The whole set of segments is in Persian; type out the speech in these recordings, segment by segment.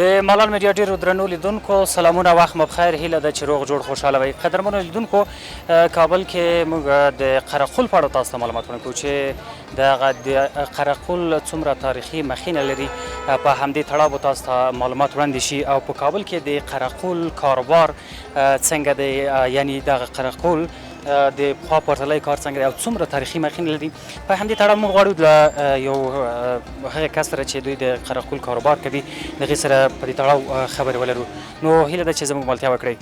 د ملال میډیا ډیرو درنو لیدونکو سلامونه وخت مو بخیر هیله ده چې روغ جوړ خوشاله وي قدرمنو لیدونکو کابل کې موږ د قرقل په اړه تاسو ته معلومات ورکوو چې د قرقل څومره تاریخي مخینه لري په همدې تړاو به تاسو ته معلومات وړاندې شي او په کابل کې د قرقل کاروبار څنګه دی یعنی دغه قرقل د پخوا پرتلای کار څنګه دی او څومره تاریخي مخینه لري په همدې تړاو موږ غواړو له یو هغه کس سره چې دوی د قرقل کاروبار کوي د هغې سره په دې تړاو خبرې ولرو نو هیله ده چې زموږ ملتیا وکړئ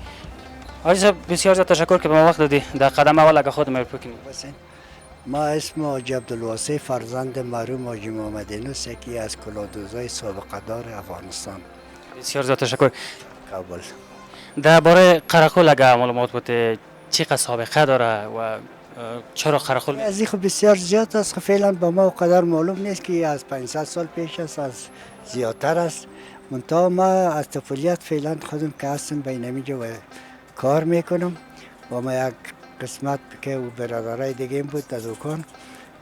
حاجی صاحب بسیار زیاد تشکر که به ما وقت دادی در قدم اول اگه خود میرپکنی ما اسم حاجی عبدالواسع فرزند مرحوم حاجی محمد اینوس یکی از کلادوزای سابقه دار افغانستان. بسیار زیاد تشکر. کابل. درباره قرقل اگه معلومات بوده چقدر سابقه داره و چرا قرقل؟ از این بسیار زیاد است. فعلا با ما قدر معلوم نیست که از 500 سال پیش است از زیادتر است. منتها ما از طفولیت فعلا خودم که هستم بین اینجا و کار میکنم و ما یک قسمت که او برادرای دیگه بود در دکان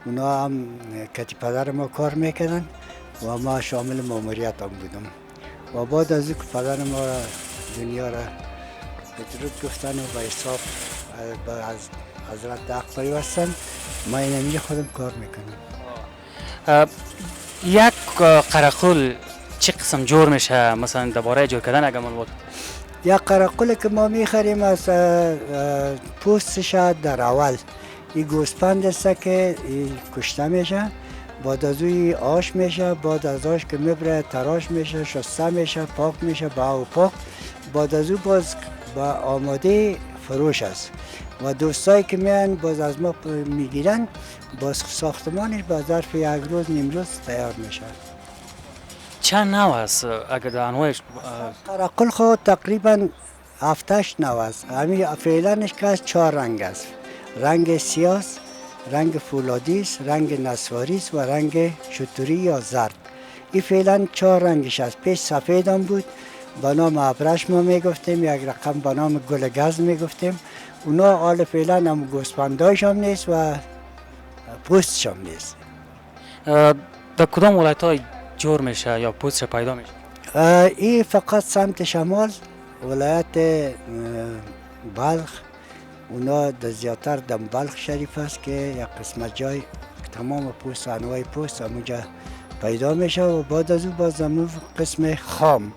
اونا هم کتی پدر ما کار میکردن و ما شامل ماموریت هم بودم و بعد از اینکه پدر ما را دنیا را بدرود گفتن و به حساب از حضرت حق پیوستن ما اینجا خودم کار میکنم. یک قرقل چه قسم جور میشه مثلا درباره جور کردن اگه معلومات؟ یک قرقل که ما میخریم از پوستش در اول این گوسپند است که کشته میشه بعد از اوی آش میشه بعد از آش که میبره تراش میشه شسته میشه پاک میشه با او پاک بعد از او باز با آماده فروش است و دوستایی که میان باز از ما میگیرن باز ساختمانش با ظرف یک روز نیم روز تیار میشه. چند نوع است اگر در انواعش؟ قرقل خود تقریبا 7-8 نوع است. همین فعلانش که از 4 رنگ است. رنگ سیاه، رنگ فولادی است، رنگ نسواری است و رنگ شتوری یا زرد. این فعلا 4 رنگش است. پیش سفید هم بود با نام ابرش ما میگفتیم یک رقم با نام گل گز میگفتیم. اونا حال فعلا هم گوسفندایش هم نیست و پوستش هم نیست. در کدام ولایت های جور میشه یا پوستش پیدا میشه؟ این فقط سمت شمال ولایت بلخ اونا زیادتر در بلخ شریف است که یک قسمت جای تمام پوست انواع پوست همونجا پیدا میشه و بعد از او باز همون قسم خام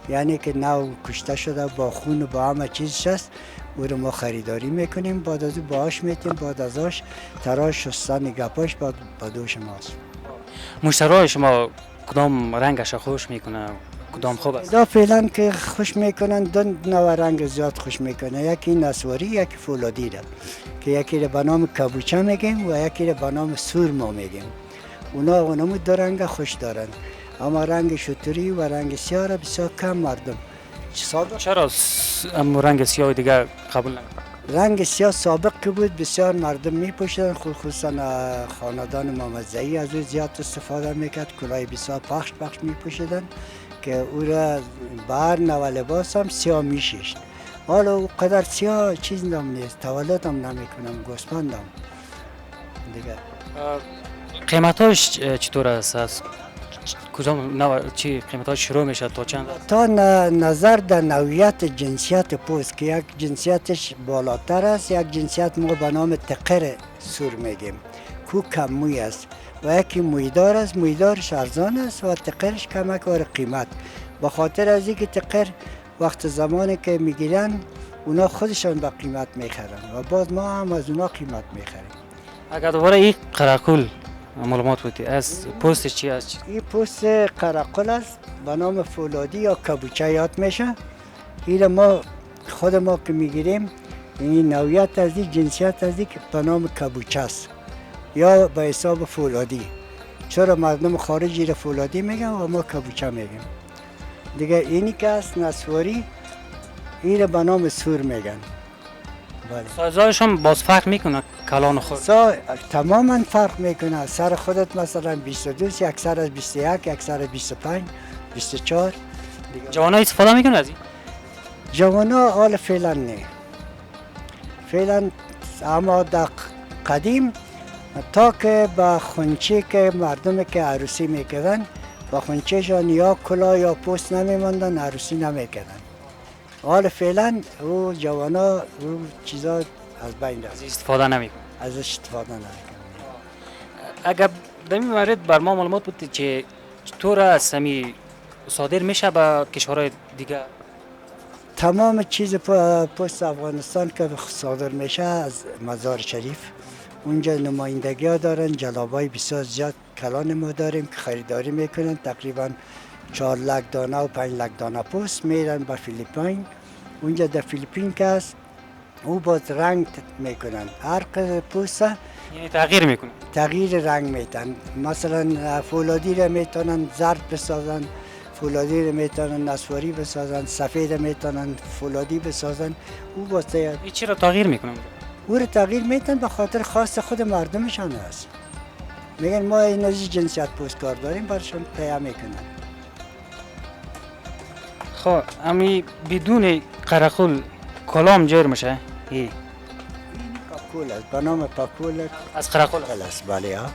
یعنی که نو کشته شده با خون و با همه چیزش است او رو ما خریداری میکنیم بعد از او با آش میتیم بعد از آش تراش شستن گپاش بعد با دوش ماست. مشتریای شما کدام رنگش خوش میکنه کدام خوب است؟ دا فعلا که خوش میکنن دو نوع رنگ زیاد خوش میکنه یکی نسواری یکی فولادی را که یکی را به نام کبوچه میگیم و یکی را به نام سورما میگیم. اونا اونمو دو رنگ خوش دارن اما رنگ شتوری و رنگ سیاه را بسیار کم مردم چرا رنگ سیاه دیگه قبول نمیکنن؟ رنگ سیاه سابق که بود بسیار مردم میپوشیدن خصوصا خاندان محمد زئی از او زیاد استفاده میکرد کلاه بسیار پخش میپوشیدن که او را بر نو لباس هم سیاه میشیشت. حالا او قدر سیاه چیز نم نیست تولد هم نمیکنم گوسفندم دیگه. قیمتاش چطور است؟ کدام نوع چی قیمتاش شروع میشه تا چند؟ تا نظر در نوعیت جنسیت پوست که یک جنسیتش بالاتر است یک جنسیت ما به نام تقر سور میگیم کو کم موی است و یکی مویدار است مویدارش ارزان است و تقرش کمک و قیمت به خاطر از اینکه تقر وقت زمانی که میگیرن اونا خودشان به قیمت میخرن و باز ما هم از اونا قیمت میخریم. اگر دوباره این قرقل معلومات بودی از پوستش چی است؟ این پوست قرقل است به نام فولادی یا کبوچه یاد میشه. این ما خود ما که میگیریم این نوعیت از این جنسیت از این که به نام کبوچه است یا به حساب فولادی چرا مردم خارجی را فولادی میگن و ما کبوچه میگیم دیگه. اینی که است نسواری این را به نام سور میگن. سایزهایش هم باز فرق میکنه کلان خود؟ تماما فرق میکنه. سر خودت مثلا 22 یک سر از 21 یک سر 25 24. جوانا استفاده میکنه از این؟ جوانا حال فعلا نه فعلا اما در قدیم تا که با خونچی که مردم که عروسی میکردن با خونچهشان یا کلاه یا پوست نمیماندن، عروسی نمیکردن. حال فعلا او جوانا او چیزا از بین رفت، استفاده نمیکنه. ازش استفاده نمیکنن. اگر در این مورد بر ما معلومات بود که چطور از همی صادر میشه به کشورهای دیگه؟ تمام چیز پست افغانستان که صادر میشه از مزار شریف، اونجا نمایندگی ها دارن، جلابای بسیار زیاد کلان ما داریم که خریداری میکنن، تقریبا 4 لک دانه و 5 لک دانه پست میرن به فیلیپین. اونجا در فیلیپین که است او باز رنگ میکنن، هر قدر پوست یعنی تغییر میکنه. تغییر رنگ میتن. مثلا فولادی را میتونن زرد بسازن، فولادی را میتونن نسواری بسازن، سفید میتونن فولادی بسازن. او واسه این چرا تغییر میکنه؟ او را تغییر میتن به خاطر خواست خود مردمشان است. میگن ما این از جنسیت پوست کار داریم، برشان تهیه میکنن. خب امی بدون قرقل کلام جور میشه؟ ای پاکول است، به نام پاکول از قرقل است. بله ها،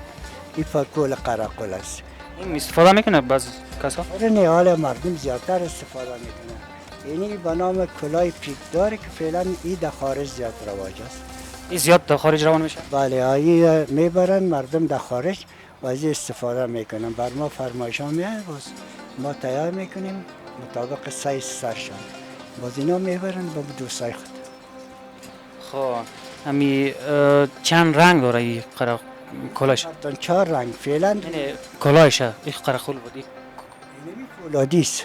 این پاکول قرقل است. این استفاده میکنه بعض کسا؟ نه، حال مردم زیادتر استفاده میکنن. اینی به نام کلاه پیکداری که فعلا این در خارج زیاد رواج است. این زیاد در خارج روان میشه؟ بله، این میبرن مردم در خارج و از این استفاده میکنن. بر ما فرمایش ها میاد، باز ما تیار میکنیم مطابق سایز سرشان، باز اینا میبرن با دوستای خود. خب امی چند رنگ داره این کلاش؟ 4 رنگ فعلا. یعنی کلاشه این قرقل بود. این فولادی است،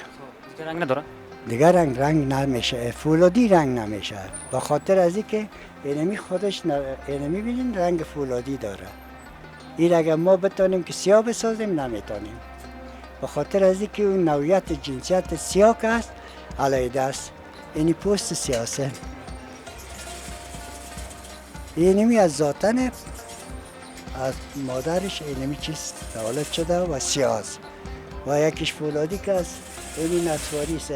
دیگه رنگ نداره؟ دیگر رنگ نمیشه، فولادی رنگ نمیشه، به خاطر از اینکه اینمی خودش اینمی ببینین رنگ فولادی داره. این اگر ما بتونیم که سیاه بسازیم نمیتونیم، به خاطر از اینکه اون نوعیت جنسیت سیاه که است علیده است. اینی پوست سیاسه، اینمی از ذاتن از مادرش اینمی چیز تولد شده و سیاه است. و یکیش فولادی که است، اینی نسواری است.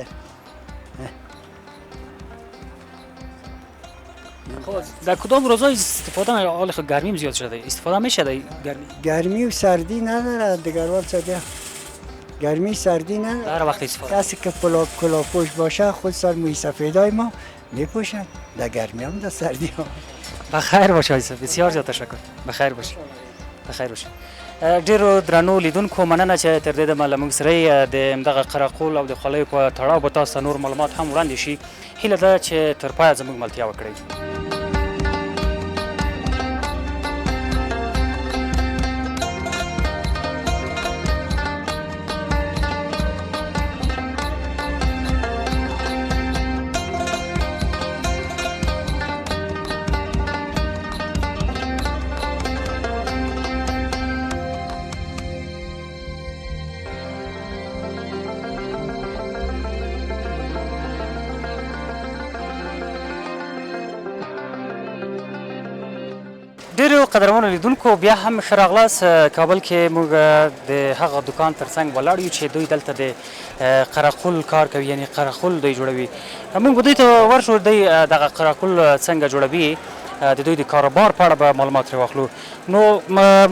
خب در کدام روزا استفاده حال خود گرمیم زیاد شده استفاده میشه در گرمی؟ گرمی و سردی نداره دیگر وال سردی، گرمی سردی نداره. در وقت استفاده کسی که کلاپوش باشه خود سر موی سفیدای ما میپوشن در گرمی هم در سردی هم. بخیر باشه ایسا، بسیار زیاد تشکر. بخیر باشه. بخیر باشه. ډیرو درنو لیدونکو مننه چې تر دې دمه له موږ سره د همدغه قرقول او د خولۍ په تړاو به تاسو ته نور معلومات هم وړاندې شي. هیله ده چې تر پایه زموږ ملتیا وکړئ. ډیرو قدرمنو لیدونکو بیا هم ښه راغلاست. کابل کې موږ د هغه دکان ترڅنګ ولاړ یو چې دوی دلته د قرقل کار کوي، یعنی قرقل دوی جوړوي. موږ به دوی ته ورشو دوی دغه قرقل څنګه جوړوي، د دوی د کاروبار په اړه به معلومات ترې واخلو. نو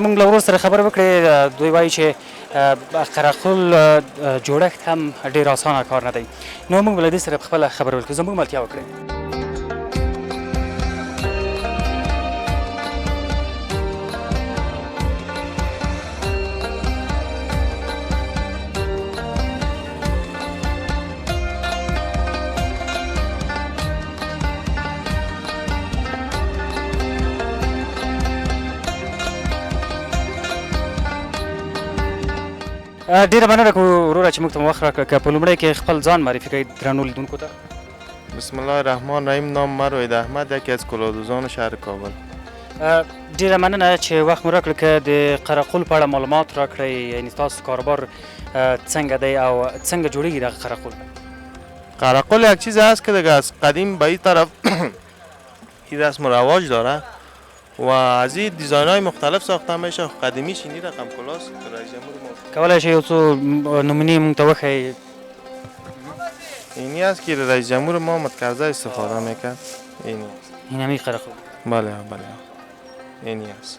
موږ له ورور سره خبرې وکړې، دوی وایي چې قرقل جوړښت هم ډېر اسانه کار نه دی. نو موږ به له دې سره په خپله خبرې وکړو، زموږ ملتیا وکړئ. ډیره مننه وروره چې موږ ته وخت راکړ. که په لومړی کې خپل ځان معرفي کړئ درنو لیدونکو ته. بسم الله الرحمن الرحیم. نام من روید احمد، یکی از کلاهدوزان شهر کابل. ډیره مننه چې وخت مو راکړ که د قرقل په اړه معلومات راکړئ، یعنی تاسو کاروبار څنګه دی او څنګه جوړیږي دغه قرقل؟ قرقل یک چیز هست که دیگه از قدیم به این طرف این رسم و رواج داره و از این دیزاین های مختلف ساخته میشه. قدیمیش اینی رقم کلاست که رئیس جمهور ما کولی شئ یو څو نمونې موږ ته وښایئ؟ اینی است که رئیس جمهور ما متکرزه استفاده میکرد. اینی این همی قرقل. بله بله اینی است.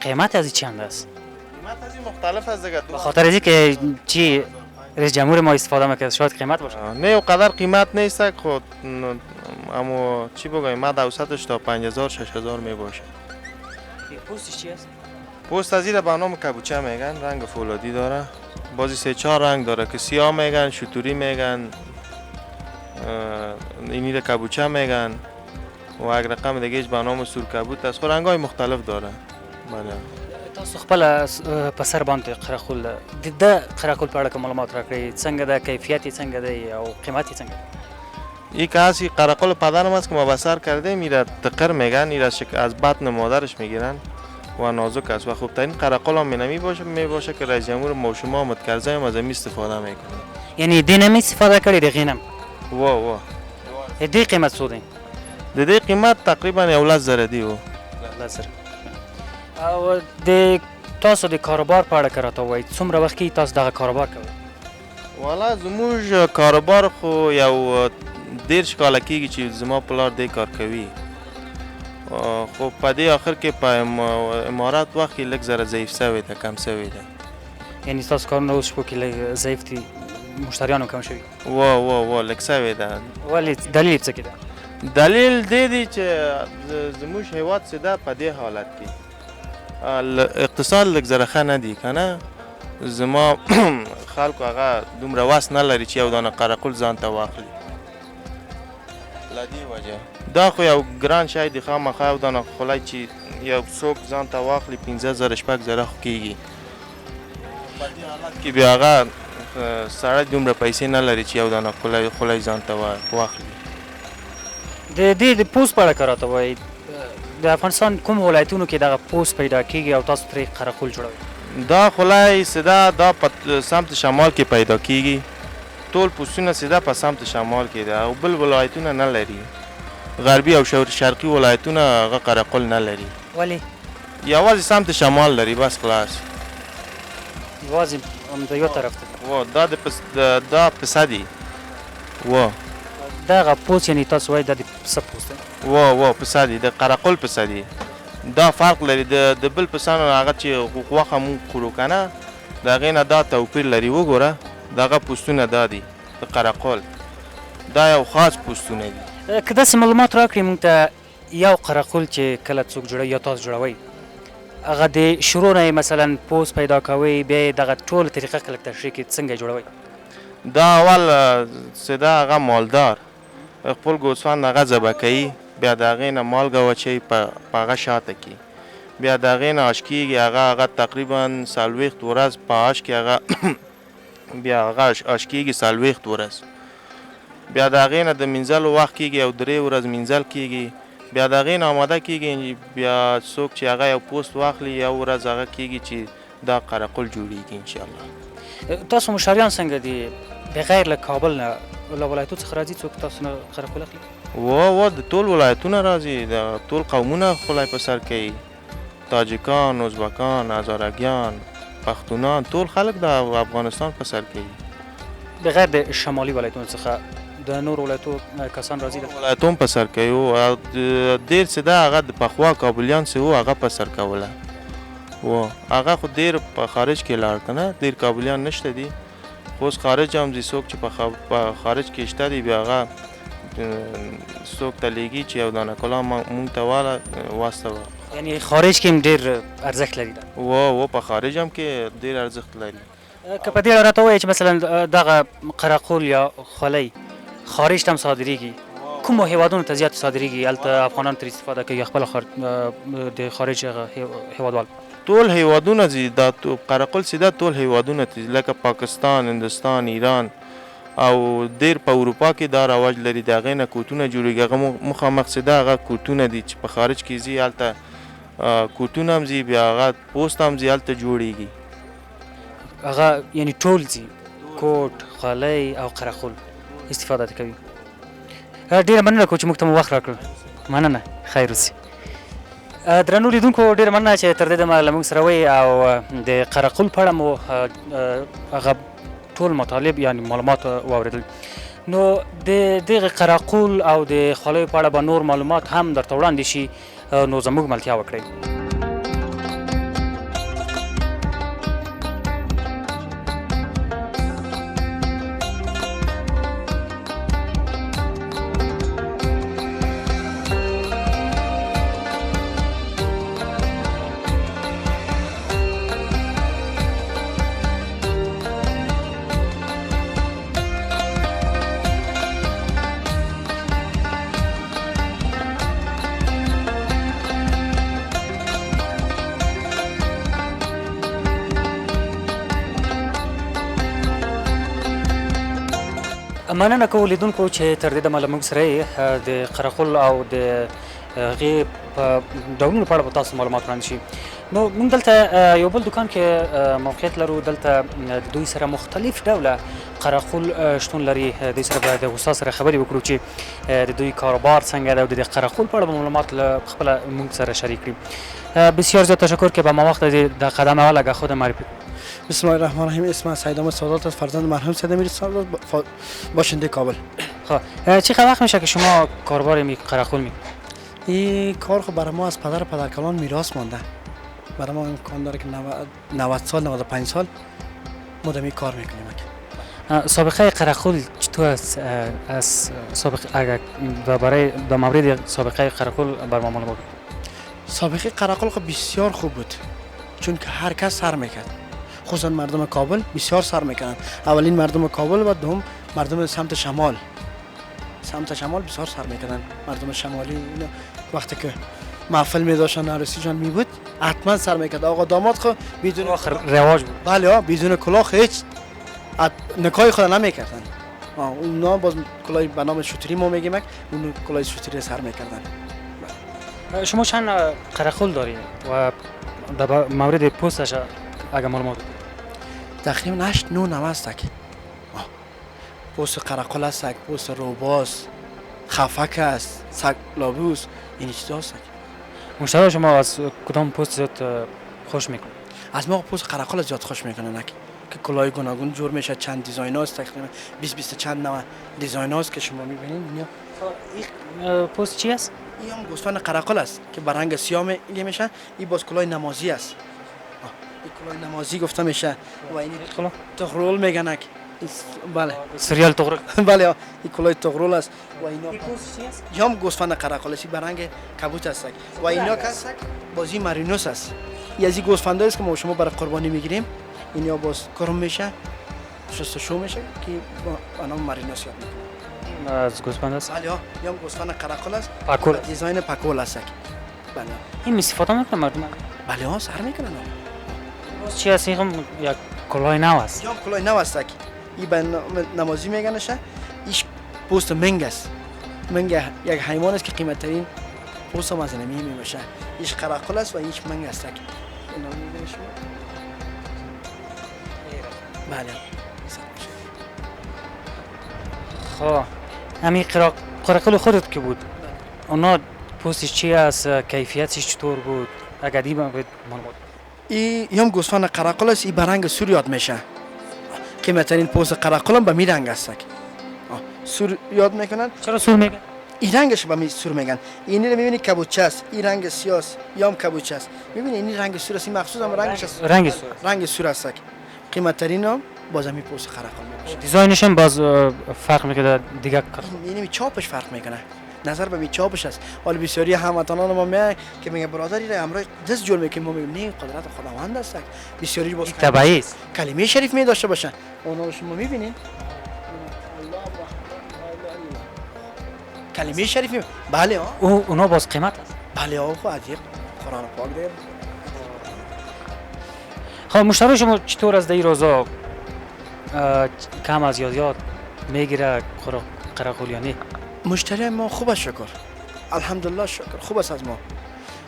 قیمت از این چند است؟ قیمت از این مختلف است دیگه. به خاطر از که چی رئیس جمهور ما استفاده میکنه شاید قیمت باشه. نه اونقدر قیمت نیست خود، اما چی بگویم مد اوسطش تا 5000 6000 می باشه. پوستش چی است؟ پوست از این به نام کبوچه میگن، رنگ فولادی داره، بازی 3-4 رنگ داره که سیاه میگن، شتوری میگن، اینی را کبوچه میگن و یک رقم دیگه به نام سور کبوت است. رنگ های مختلف داره. بله. تاسو خپل په سر باندې قرقل د قرقل په اړه کوم معلومات راکړئ، څنګه د کیفیت یې څنګه دی او قیمت یې څنګه؟ این که هستی قرقل پدرم است که ما بسر کرده میره تقر میگن، این از بطن مادرش میگیرن و نازک است و خوب ترین قرقل هم می باشه که رئیس جمهور ما شما متکرزه هم از این استفاده میکنه. یعنی دې نه استفاده کړې د غینم؟ وا دې قیمت څو دی؟ د دې قیمت تقریبا 1,000 دی. و او د تاسو د کاروبار په اړه که راته ووایئ څومره وخت کې تاسو دغه کاروبار کوئ؟ والا زموږ کاروبار خو یو 10 کاله کېږي چې زما پلار دې کار کوي، خو په دې آخر کې په امارات وخت کې لږ ذره ضعیف شوی ده، کم شوی ده. یعنی تاسو کارونه اوس شپو کې لږ ضعیف دي، مشتریان هم کم شوي؟ وا لږ شوی ده. ولې دلیل یې څه کې ده؟ دلیل دې دی چې زموږ هیواد چې ده په دې حالت کې اقتصاد لږ ذره ښه نه دی که نه. زما خلکو هغه دومره وس نه لري چې یو دانه قرقل ځان ته واخلي. له دې وجه دا خو یو ګران شی دی، خامخا یو دانه خولۍ چې یو څوک ځان ته واخلي 15,000 شپږ خو کېږي. په دې حالت کې بیا هغه سړی دومره پیسې نه لري چې یو دانه خولۍ ځان ته واخلي. د دې د پوست په اړه که راته ووایئ د افغانستان کوم ولایتونو کې دغه پوست پیدا کېږي او تاسو ترې قرقل جوړوئ؟ دا خولۍ سیده دا په سمت شمال کې پیدا کېږي. ټول پوستونه سیده په سمت شمال کې ده او بل ولایتونه نه لري. غربي او شرقي ولایتونه هغه قرقل نه لري. ولې؟ یوازې سمت شمال لري بس خلاص. یوازې د یو طرف ته؟ دا پسه دی. دغه پوست یعنی تاسو وایئ دا د پسه پوست دی؟ وا پسه دی، د قرقل پسه دی. دا فرق لري د بل پسه نه، هغه چې غوښه مونږ خورو که نه د هغې نه دا توپیر لري. وګوره دغه پوستونه دا دي د قرقل، دا یو خاص پوستونه دي. که داسې معلومات راکړئ مونږ ته یو قرقل چې کله څوک جوړوي یا تاسو جوړوئ هغه د شروع نه مثلا پوست پیدا کوئ بیا یې دغه ټوله طریقه که لږ تشریح کړئ څنګه جوړوئ؟ دا اول سیده هغه مالدار خپل ګوسفند هغه ذبح کوي، بیا د هغې نه مالګه واچوي په هغه شاته کې، بیا د هغې نه اش کېږي. هغه تقریبا 40 ورځ په اش کې هغه بیا هغه اش کېږي 40 ورځ. بیا د هغې نه د مینځلو وخت کېږي او 3 ورځ مینځل کېږي. بیا د هغې نه آماده کېږي، بیا څوک چې هغه یو پوست واخلي یو ورځ هغه کېږي چې دا قرقل جوړېږي انشاءالله. تاسو مشتریان څنګه دي بغیر له کابل نه له ولایتو څخه راځي څوک تاسو نه قرقل اخلي؟ د ټول ولایتونه راځي، د ټول قومونه خولۍ په سر کوي. تاجکان، ازبکان، هزارګیان، پښتونان، ټول خلک د افغانستان په سر کوي. بغیر د شمالي ولایتونو څخه د نور ولایتو کسان راځي؟ د ولایتو هم په سر کوي او ډېر څه ده هغه د پخوا کابلیان څه وو هغه په سر کوله. هغه خو ډېر په خارج کې لاړ که نه، ډېر کابلیان نشته دي. خو اوس خارج هم ځي، څوک چې په خارج کې شته دي بیا هغه څوک ته لیږي چې یو دانه کلا مونږ ته واستوه. یعنی خارج کې هم ډېر ارزښت لري؟ په خارج هم کې ډېر ارزښت لري. که په دې اړه راته ووایئ چې مثلا دغه قرقل یا خولۍ خارج ته هم صادریږي، کومو هیوادونو ته زیات صادریږي هلته افغانان ترې استفاده کوي یا خپله د خارج هیوادوال؟ ټول هیوادونه ځي، دا قرقل سیده ټول هیوادونه ته ځي لکه پاکستان، هندوستان، ایران او ډېر په اروپا کې دا رواج لري. د هغې نه کوټونه جوړېږي، هغه مخامخ سیده هغه کوټونه دي چې په خارج کې ځي، هلته کوټونه هم ځي، بیا هغه پوست هم ځي هلته جوړېږي. هغه یعنی ټول ځي کوټ، خولۍ او قرقل استفاده کوي. ډېره مننه کوم چې موږ ته مو وخت راکړ. مننه، خیر اوسې. درنو لیدونکو ډېره مننه چې تر دې دمه له موږ سره وئ او د قرقل په اړه مو هغه ټول مطالب یعنی معلومات واورېدل. نو د دغه قرقل او د خولۍ په اړه به نور معلومات هم درته وړاندې شي، نو زموږ ملتیا وکړئ. مننه کوو لیدونکو چې تر دې دمه له موږ سره یې د قرقل او د هغې په ډولونو په اړه به تاسو معلومات وړاندې شي. نو موږ دلته یو بل دوکان کې موقعیت لرو، دلته د دوی سره مختلف ډوله قرقل شتون لري. دوی سره به د استاد سره خبرې وکړو چې د دوی کاروبار څنګه ده او د قرقل په اړه به معلومات له خپله موږ سره شریک کړي. بسیار زیاد تشکر که به ما وقت د قدم اول اگه خود معرفی. بسم الله الرحمن الرحیم. اسم سید احمد سادات است، فرزند مرحوم سید امیر سادات باشنده کابل. خب چقدر وقت میشه که شما کاروبار قرقل می؟ این کار خب برای ما از پدر و پدرکلان میراث مانده. برای ما امکان داره که 90 سال 95 سال ما دمی کار میکنیم. سابقه قرقل چطور است؟ از سابقه اگر برای در مورد سابقه قرقل بر ما معلومات. سابقه قرقل خب بسیار خوب بود، چون که هر کس سر میکرد، خصوصا مردم کابل بسیار سر میکنند. اولین مردم کابل و دوم مردم سمت شمال بسیار سر میکنند. مردم شمالی وقتی که محفل میداشتن عروسیشان میبود حتما سر میکرد. آقا داماد خو بدون رواج بود. بله بدون کلاه هیچ نکای خود نمیکردن. اونا باز کلاه به نام شوتری ما میگیم، اون کلاه شوتری سر میکردن. شما چند قرقل دارید و در مورد پوستش اگر معلومات؟ تقریبا 8 9 9 است. پوست قرقل است، پوست روباس، خفک است، سگ لابوس، این چیزا است. مشتری شما از کدام پوست زیاد خوش میکنه؟ از ما پوست قرقل زیاد خوش میکنه که کلاه گوناگون جور میشه. چند دیزاین هاست، تقریبا 20 چند نوع دیزاین هاست که شما میبینید. این پوست چی است؟ این هم گوسفند قرقل است که به رنگ سیاه میگه میشه. این باز کلاه نمازی است. این کلاه نمازی گفته میشه و این تغرول میگن. بله سریال تغرل. بله این کلاه تغرل است و اینا. این پوست چی است؟ هم گوسفند قرقل است، به رنگ کبوت است و اینا کس بازی مارینوس است. این از این گوسفندایی است که ما شما برای قربانی میگیریم. اینا باز کرم میشه، شستشو میشه که با نام مارینوس یاد میکنه. از گوسفند است؟ بله هم گوسفند قرقل است. پاکول. دیزاین پاکول است. بله این استفاده میکنه مردم؟ بله سر میکنن. پوست چی است؟ این یک کلاه نو است. یا کلاه نو است. این به نمازی میگنشه. ایش پوست منگ است. منگ یک حیوان است که قیمت ترین پوست هم از نمی میشه. ایش قرقل است و ایش منگ است. اینا میبینید شما؟ بله. خب همین قرقل خودت که بود، اونا پوستش چی است؟ کیفیتش چطور بود؟ اگر دیگه معلومات. این هم گوسفند قرقل است. این به رنگ سور یاد میشه. قیمت ترین پوست قرقل هم به می رنگ است. سور یاد میکنن. چرا سور میگن؟ این رنگش به می سور میگن. اینی رو میبینید کبوچه است. این رنگ سیاه است. یا هم کبوچه است. میبینید این رنگ سور است. این مخصوص هم رنگش است. رنگ سور است. قیمت ترین هم باز همین پوست قرقل میشه. دیزاینش هم باز فرق میکنه دیگه. یعنی چاپش فرق میکنه. نظر به می چاپش است. حالا بسیاری هموطنان ما میگن که میگه برادری را امروز دست جور میکنیم. ما میگیم نه، قدرت خداوند است. بسیاری باز تبعی است. کلمه شریف می داشته باشن. اونا شما میبینید کلمه شریف می بله اونا باز قیمت است. بله خب عجیب قرآن پاک ده. خب مشتری شما چطور از این روزا کم از یاد میگیره قرقل یا نه؟ مشتری ما خوب است شکر، الحمدلله شکر خوب است از ما.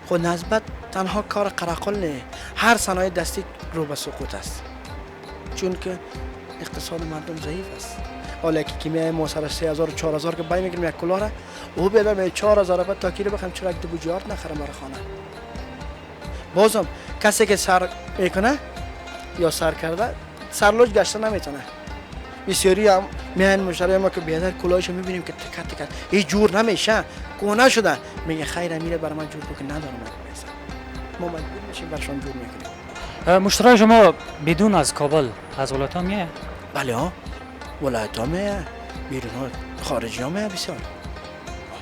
خود نسبت تنها کار قرقل نه، هر صنایع دستی رو به سقوط است، چون که اقتصاد مردم ضعیف است. حالا که میای ما سر 3000 و 4000 که بای میگیریم یک کلاه را، او بدم 4000 بعد تاکیر بخوام چرا یک بوجیات نخرم برای خانه. بازم کسی که سر میکنه یا سر کرده سرلوج گشته نمیتونه. بسیاری هم میان مشتری ما که بیادر کلاهش میبینیم که تکت تکت هیچ جور نمیشه، کهنه شده، میگه خیر میره برای من جور که ندارم میسه. ما مجبور میشیم برشان جور میکنیم. مشتری شما بدون از کابل از ولایت ها میه؟ بله ولایت ها میه، بیرون ها خارجی ها میه بسیار.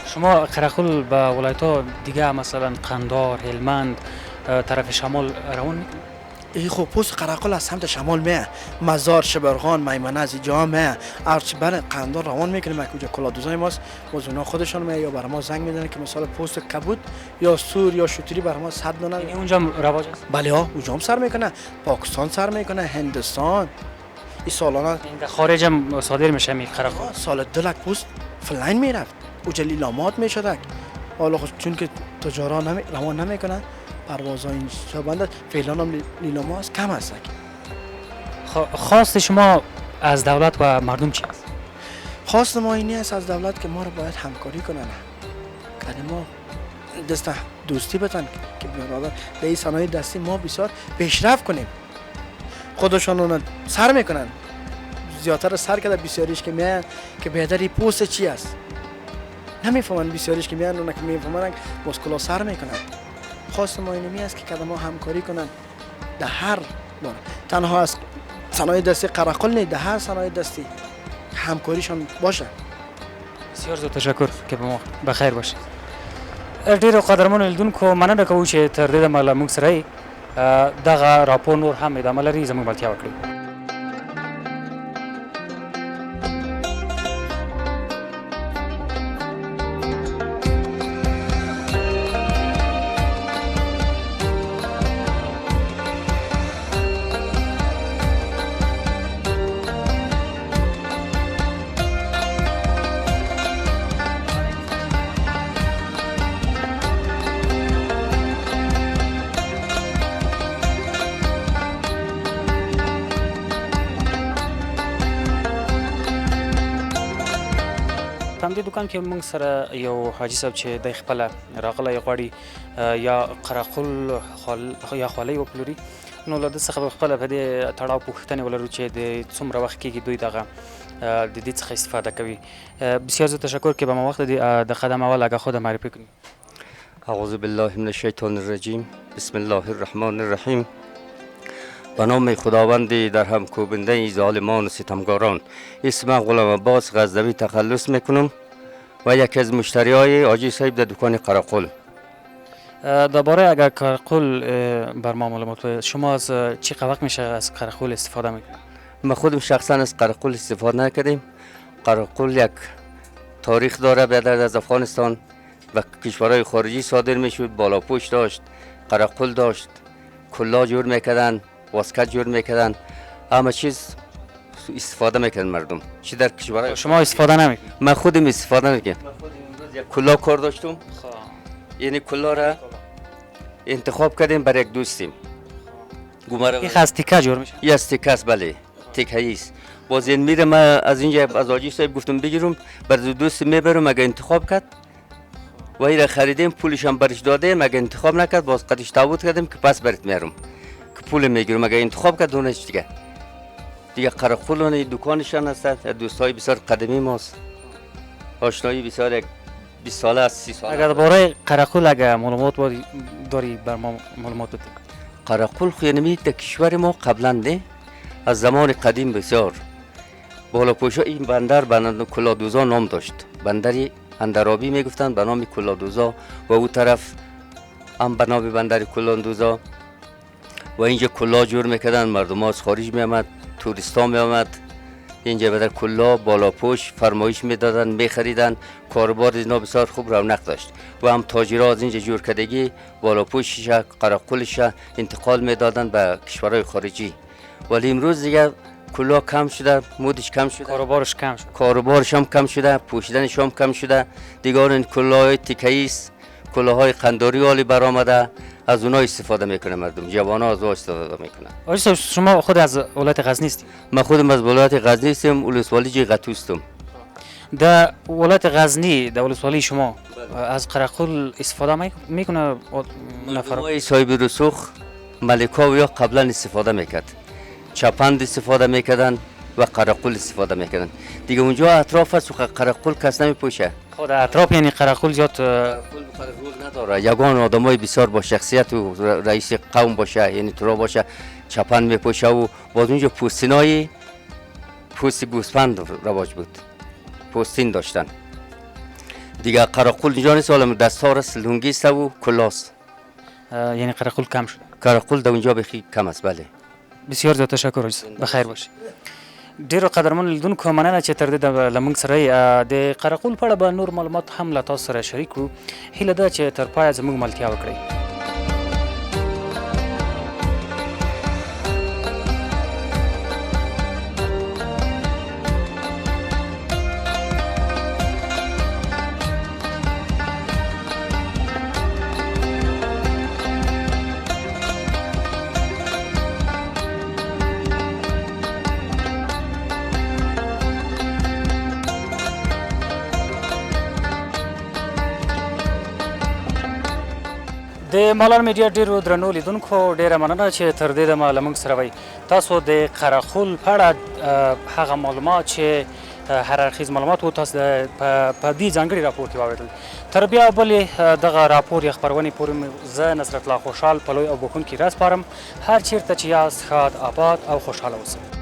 شما قرقل به ولایت ها دیگه مثلا قندار، هلمند، طرف شمال روان میکنید؟ ای خب پوست قرقل از سمت شمال میه، مزار، شبرغان، میمنه از اینجا میه، ارچی بر قندار روان میکنیم. کجا کلادوزای ماست باز اونا خودشان میه یا برای ما زنگ میزنن که مثلا پوست کبود یا سور یا شوتری برای ما 100 دانه. یعنی اونجا رواج است؟ بله اونجا هم سر میکنه، پاکستان سر میکنه، هندوستان، این سالانه این در خارج هم صادر میشه می قرقل. سال 2 لک پوست فلاین میرفت او جلی لامات میشدک. حالا خود چون که تجارا روان نمیکنن پروازها اینجا بنده فعلا هم لیلاما است کم است. خواست شما از دولت و مردم چی است؟ خواست ما اینی است از دولت که ما رو باید همکاری کنن که ما دست دوستی بتن که برادر در این صنایع دستی ما بسیار پیشرفت کنیم. خودشان اون سر میکنن زیادتر سر کرده بسیاریش که میان که بهتری پوست چی است نمیفهمن. بسیاریش که میان اون که میفهمن مسکولا سر میکنن. خواست ما اینی است که ما همکاری کنن در هر بار تنها از صنایع دستی قرقل نه در هر صنایع دستی همکاریشان باشه. بسیار زیاد تشکر که به ما بخیر باشه. ډیرو قدرمنو لیدونکو مننه کوو چې تر دې دمه له موږ سره دغه راپور نور هم ادامه لري زموږ ملتیا وکړئ. په همدې دوکان کې موږ سره یو حاجي صاحب چې دی خپله راغلی غواړي یا قرقل یا خولۍ وپلوري نو له ده څخه به خپله په دې تړاو پوښتنې ولرو چې د څومره وخت کېږي دوی دغه د دې څخه استفاده کوي. بسیار زیاد تشکر که به ما وقت د قدم اول اگه خود معرفی کنید. اعوذ بالله من الشیطان الرجیم بسم الله الرحمن الرحیم. به نام خداوند در هم کوبنده ظالمان و ستمگاران. اسم غلام عباس غزنوی تخلص میکنم و یکی از مشتری های حاجی صاحب در دکان قرقل. درباره اگر قرقل بر ما معلومات شما از چی وقت میشه از قرقل استفاده میکنید؟ ما خودم شخصا از قرقل استفاده نکردیم. قرقل یک تاریخ داره بیادر از افغانستان و کشورهای خارجی صادر میشد. بالاپوش داشت، قرقل داشت، کلا جور میکردن، واسکت جور میکردن، همه چیز استفاده میکردن مردم. چی در کشورهای شما استفاده نمیکنید؟ من خودم استفاده میکنم. یک کلا کار داشتم. یعنی کلا را انتخاب کردیم برای یک دوستیم. این از تیکه جور میشه؟ یه از تیکه است بله. تیکه ایست. باز این میره من از اینجا از حاجی صاحب گفتم بگیرم برای دوست میبرم اگه انتخاب کرد و این را خریدیم پولش هم برش دادیم اگه انتخاب نکرد باز قدش تعهد کردیم که پس برات میارم که پول میگیرم اگه انتخاب کرد دونش دیگه قرقلون دکانشان هست. دوستای بسیار قدیمی ماست. آشنایی بسیار یک 20 ساله است 30 ساله. اگر درباره قرقل اگه معلومات داری بر ما معلومات بده. قرقل خیلی در کشور ما قبلا نه از زمان قدیم بسیار بالاپوشا این بندر کلادوزا نام داشت. بندری اندرابی میگفتن به نام کلادوزا و او طرف هم به نام بندر کلادوزا و اینجا کلا جور میکردن. مردم ها از خارج میامد، توریستا میامد اینجا بدر کلا بالاپوش فرمایش میدادن میخریدن. کاروبار اینا بسیار خوب رونق داشت و هم تاجرها از اینجا جور کردگی بالاپوشش قرقلش انتقال میدادن به کشورهای خارجی. ولی امروز دیگه کلا کم شده، مودش کم شده، کاروبارش کم شده، کاروبارش هم کم شده، پوشیدنش هم کم شده. دیگه این کلاهای تیکه‌ایست، کلاهای قنداری والی برآمده، از اونها استفاده میکنه مردم. جوان‌ها از اونها استفاده میکنن. حاجی صاحب شما خود از ولایت غزنی هستید؟ من خودم از ولایت غزنی هستم، ولسوالی قطوستم. در ولایت غزنی در ولسوالی شما از قرقل استفاده میکنه نفر؟ مردم صاحب رسوخ ملکا و یا قبلا استفاده میکرد. چپند استفاده میکردن و قرقل استفاده میکردن. دیگه اونجا اطراف است و قرقل کس نمیپوشه. خود اطراف یعنی قرقل زیاد قرقل نداره. یگان آدمای بسیار با شخصیت و رئیس قوم باشه یعنی ترا باشه چپند میپوشه و باز اونجا پوستینای پوست گوسفند رواج بود. پوستین داشتن. دیگه قرقل اینجا نیست ولی دستار است، لنگی است و کلاس. یعنی قرقل کم شده. قرقل در اونجا بخی کم است بله. بسیار زیاد تشکر حاجی صاحب بخیر باشی. ډیرو قدرمنو لیدونکو مننه چې تر دې له موږ سره د قرقل په اړه به نور معلومات هم له تاسو سره شریک کړو. هیله ده چې تر پایه زموږ ملتیا وکړئ. د مالان میډیا ډیرو درنو لیدونکو ډیره مننه چې تر دې دمه له موږ سره وئ. تاسو د قرغخول په اړه هغه معلومات چې هر اړخیز معلومات وو تاسو په دې ځانګړي راپور کې واورېدل. تر بیا بلې دغه راپور یا خپرونې پورې زه نصرت الله خوشحال په لوی او بخښونکي راز سپارم. هر چیرته چې یاست ښاد آباد او خوشحاله اوسئ.